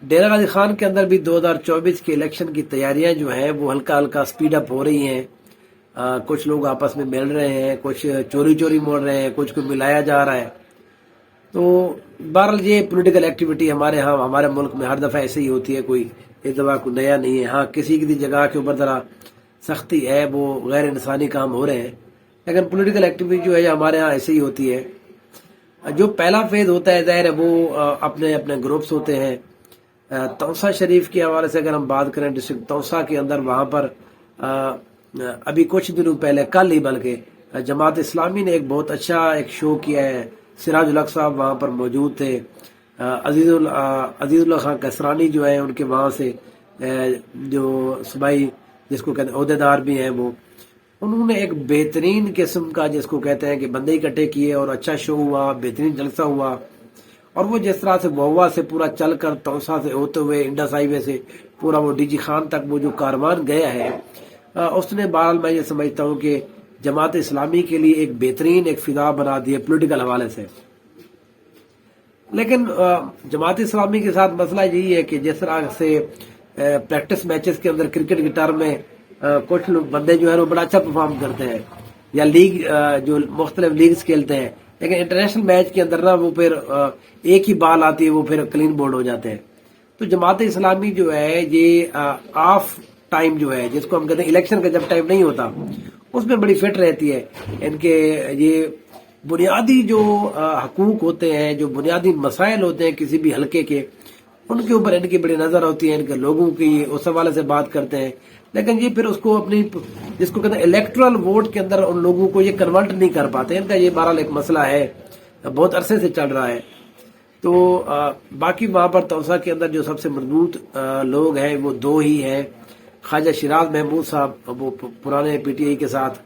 ڈیرہ غازی خان کے اندر بھی 2024 کے الیکشن کی تیاریاں جو ہیں وہ ہلکا ہلکا سپیڈ اپ ہو رہی ہیں. کچھ لوگ آپس میں مل رہے ہیں، کچھ چوری چوری مول رہے ہیں، کچھ کو ملایا جا رہا ہے. تو بہرحال یہ پولیٹیکل ایکٹیویٹی ہمارے ملک میں ہر دفعہ ایسے ہی ہوتی ہے، کوئی اس دفعہ کوئی نیا نہیں ہے. ہاں کسی کی جگہ کے اوپر ذرا سختی ہے، وہ غیر انسانی کام ہو رہے ہیں، لیکن پولیٹیکل ایکٹیویٹی جو ہے ہمارے ہاں ایسے ہی ہوتی ہے. جو پہلا فیز ہوتا ہے ظاہر ہے وہ اپنے اپنے گروپس ہوتے ہیں. توسا شریف کے حوالے سے اگر ہم بات کریں، ڈسٹرکٹ توسا کے اندر وہاں پر ابھی کچھ دنوں پہلے، کل ہی بلکہ، جماعت اسلامی نے ایک بہت اچھا ایک شو کیا ہے. سراج الحق صاحب وہاں پر موجود تھے. عزیز اللہ خان کسرانی جو ہیں ان کے وہاں سے جو صوبائی جس کو کہتے ہیں عہدیدار بھی ہیں، وہ انہوں نے ایک بہترین قسم کا جس کو کہتے ہیں کہ بندے اکٹھے کیے اور اچھا شو ہوا، بہترین جلسہ ہوا. اور وہ جس طرح سے وہوا سے پورا چل کر توسا سے ہوتے ہوئے انڈس ہائی وے سے پورا وہ ڈی جی خان تک وہ جو کاروان گیا ہے، اس نے بہرحال میں یہ سمجھتا ہوں کہ جماعت اسلامی کے لیے ایک بہترین ایک فضا بنا دی ہے پولیٹیکل حوالے سے. لیکن جماعت اسلامی کے ساتھ مسئلہ یہی ہے کہ جس طرح سے پریکٹس میچز کے اندر کرکٹ کی ٹرم میں کچھ بندے جو ہیں وہ بڑا اچھا پرفارم کرتے ہیں، یا لیگ جو مختلف لیگز کھیلتے ہیں، لیکن انٹرنیشنل میچ کے اندر نا وہ پھر ایک ہی بال آتی ہے، وہ پھر کلین بولڈ ہو جاتے ہیں. تو جماعت اسلامی جو ہے یہ آف ٹائم جو ہے جس کو ہم کہتے ہیں الیکشن کا جب ٹائم نہیں ہوتا اس میں بڑی فٹ رہتی ہے. ان کے یہ بنیادی جو حقوق ہوتے ہیں، جو بنیادی مسائل ہوتے ہیں کسی بھی حلقے کے، ان کے اوپر ان کی بڑی نظر ہوتی ہے، ان کے لوگوں کی اس حوالے سے بات کرتے ہیں. لیکن یہ پھر اس کو اپنی جس کو کہتے ہیں الیکٹرل ووٹ کے اندر ان لوگوں کو یہ کنورٹ نہیں کر پاتے. ان کا یہ بہرحال ایک مسئلہ ہے، بہت عرصے سے چل رہا ہے. تو باقی وہاں پر توسا کے اندر جو سب سے مضبوط لوگ ہیں وہ دو ہی ہیں. خواجہ شیراز محمود صاحب وہ پرانے پی ٹی آئی کے ساتھ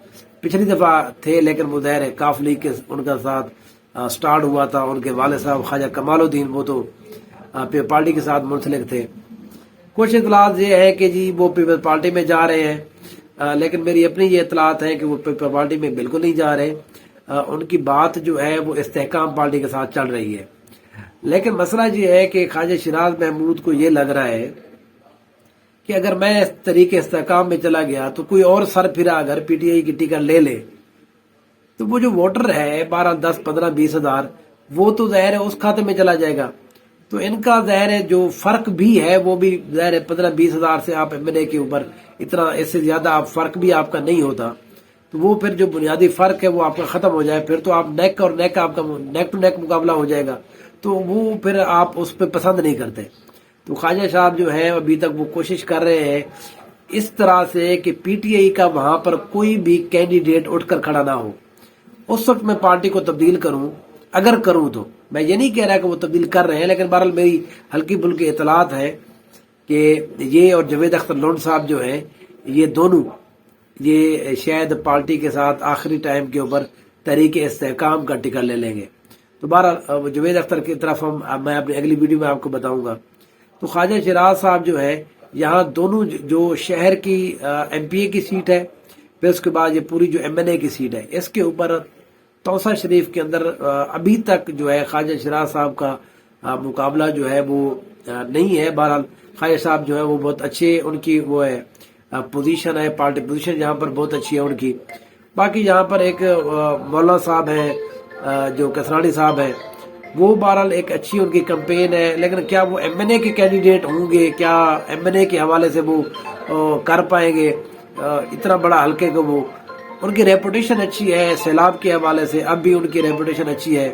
پچھلی دفعہ تھے، لیکن وہ ظاہر ہے کاف لیگ کے ان کا ساتھ سٹارٹ ہوا تھا. ان کے والد صاحب خواجہ کمال الدین وہ تو پارٹی کے ساتھ منسلک تھے. کچھ اطلاعات یہ ہے کہ جی وہ پیپلز پارٹی میں جا رہے ہیں، لیکن میری اپنی یہ اطلاعات ہیں کہ وہ پیپلز پارٹی میں بالکل نہیں جا رہے. ان کی بات جو ہے وہ استحکام پارٹی کے ساتھ چل رہی ہے. لیکن مسئلہ یہ ہے کہ خواجہ شیراز محمود کو یہ لگ رہا ہے کہ اگر میں اس طریقے استحکام میں چلا گیا تو کوئی اور سر پھرا اگر پی ٹی آئی کی ٹکٹ لے لے تو وہ جو ووٹر ہے 12 10 15 20 ہزار وہ تو ظاہر ہے اس کھاتے میں چلا جائے گا. تو ان کا ظاہر ہے جو فرق بھی ہے وہ بھی ظاہر ہے 15 20 ہزار سے آپ ایم این اے کے اوپر اتنا اس سے زیادہ آپ فرق بھی آپ کا نہیں ہوتا. تو وہ پھر جو بنیادی فرق ہے وہ آپ کا ختم ہو جائے، پھر تو آپ نیک اور نیک آپ کا نیک ٹو نیک مقابلہ ہو جائے گا. تو وہ پھر آپ اس پہ پسند نہیں کرتے. تو خواجہ صاحب جو ہے ابھی تک وہ کوشش کر رہے ہیں اس طرح سے کہ پی ٹی آئی کا وہاں پر کوئی بھی کینڈیڈیٹ اٹھ کر کھڑا نہ ہو. اس وقت میں پارٹی کو تبدیل کروں، اگر کروں تو میں یہ نہیں کہہ رہا کہ وہ تبدیل کر رہے ہیں، لیکن بہرحال میری ہلکی پھلکی اطلاعات ہے کہ یہ اور جاوید اختر لون صاحب جو ہیں یہ دونوں یہ شاید پارٹی کے ساتھ آخری ٹائم کے اوپر تحریک استحکام کا ٹکٹ لے لیں گے. تو بہرحال جاوید اختر کی طرف میں اپنی اگلی ویڈیو میں آپ کو بتاؤں گا. تو خواجہ شیراز صاحب جو ہے یہاں دونوں جو شہر کی ایم پی اے کی سیٹ ہے، پھر اس کے بعد یہ پوری جو ایم این اے کی سیٹ ہے، اس کے اوپر توسا شریف کے اندر ابھی تک جو ہے خواجہ شیراز صاحب کا مقابلہ جو ہے وہ نہیں ہے. بہرحال خواجہ صاحب جو ہے وہ بہت اچھے ان کی وہ ہے پوزیشن ہے، پارٹی پوزیشن یہاں پر بہت اچھی ہے ان کی. باقی یہاں پر ایک مولانا صاحب ہیں جو کسرانی صاحب ہیں، وہ بہرحال ایک اچھی ان کی کمپین ہے. لیکن کیا وہ ایم این اے کے کینڈیڈیٹ ہوں گے، کیا ایم این اے کے حوالے سے وہ کر پائیں گے اتنا بڑا حلقے کو؟ وہ ان کی ریپوٹیشن اچھی ہے سیلاب کے حوالے سے، اب بھی ان کی ریپوٹیشن اچھی ہے.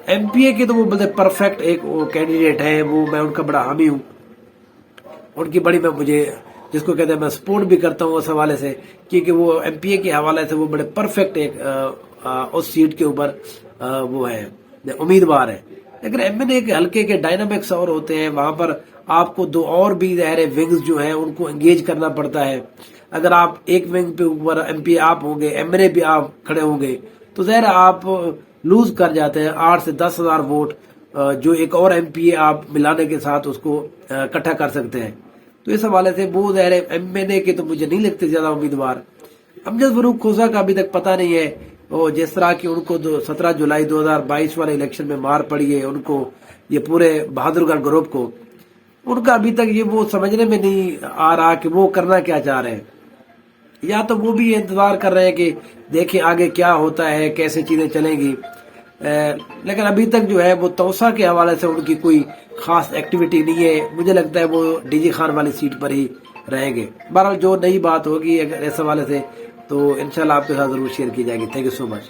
ایم پی اے کے تو وہ بلکہ پرفیکٹ ایک کینڈیڈیٹ ہے، وہ میں ان کا بڑا حامی ہوں. ان کی بڑی میں مجھے جس کو کہتے ہیں میں سپورٹ بھی کرتا ہوں اس حوالے سے، کیونکہ وہ ایم پی اے کے حوالے سے وہ بڑے پرفیکٹ ایک اس سیٹ کے اوپر وہ ہے امیدوار ہے. لیکن ایم این اے کے حلقے کے ڈائنامکس اور ہوتے ہیں، وہاں پر آپ کو دو اور بھی ظاہر ونگز جو ہیں ان کو انگیج کرنا پڑتا ہے. اگر آپ ایک ونگ پہ اوپر ایم پی آپ ہوں گے، ایم این اے بھی آپ کھڑے ہوں گے، تو ظاہر آپ لوز کر جاتے ہیں 8 سے 10 ہزار ووٹ جو ایک اور ایم پی اے آپ ملانے کے ساتھ اس کو اکٹھا کر سکتے ہیں. تو اس حوالے سے وہ ظاہر ایم این اے کے تو مجھے نہیں لگتے زیادہ امیدوار. امجد فاروق کھوسا کا ابھی تک پتہ نہیں ہے، وہ جس طرح کی ان کو 17 جولائی 2022 والے الیکشن میں مار پڑی ہے ان کو، یہ پورے بہادر گڑھ گروپ کو، ان کا ابھی تک یہ وہ سمجھنے میں نہیں آ رہا کہ وہ کرنا کیا چاہ رہے ہیں. یا تو وہ بھی انتظار کر رہے ہیں کہ دیکھیں آگے کیا ہوتا ہے، کیسے چیزیں چلیں گی. لیکن ابھی تک جو ہے وہ توسا کے حوالے سے ان کی کوئی خاص ایکٹیویٹی نہیں ہے. مجھے لگتا ہے وہ ڈی جی خان والی سیٹ پر ہی رہیں گے. بہرحال جو نئی بات ہوگی اگر اس حوالے سے تو انشاءاللہ آپ کے ساتھ ضرور شیئر کی جائے گی. Thank you so much.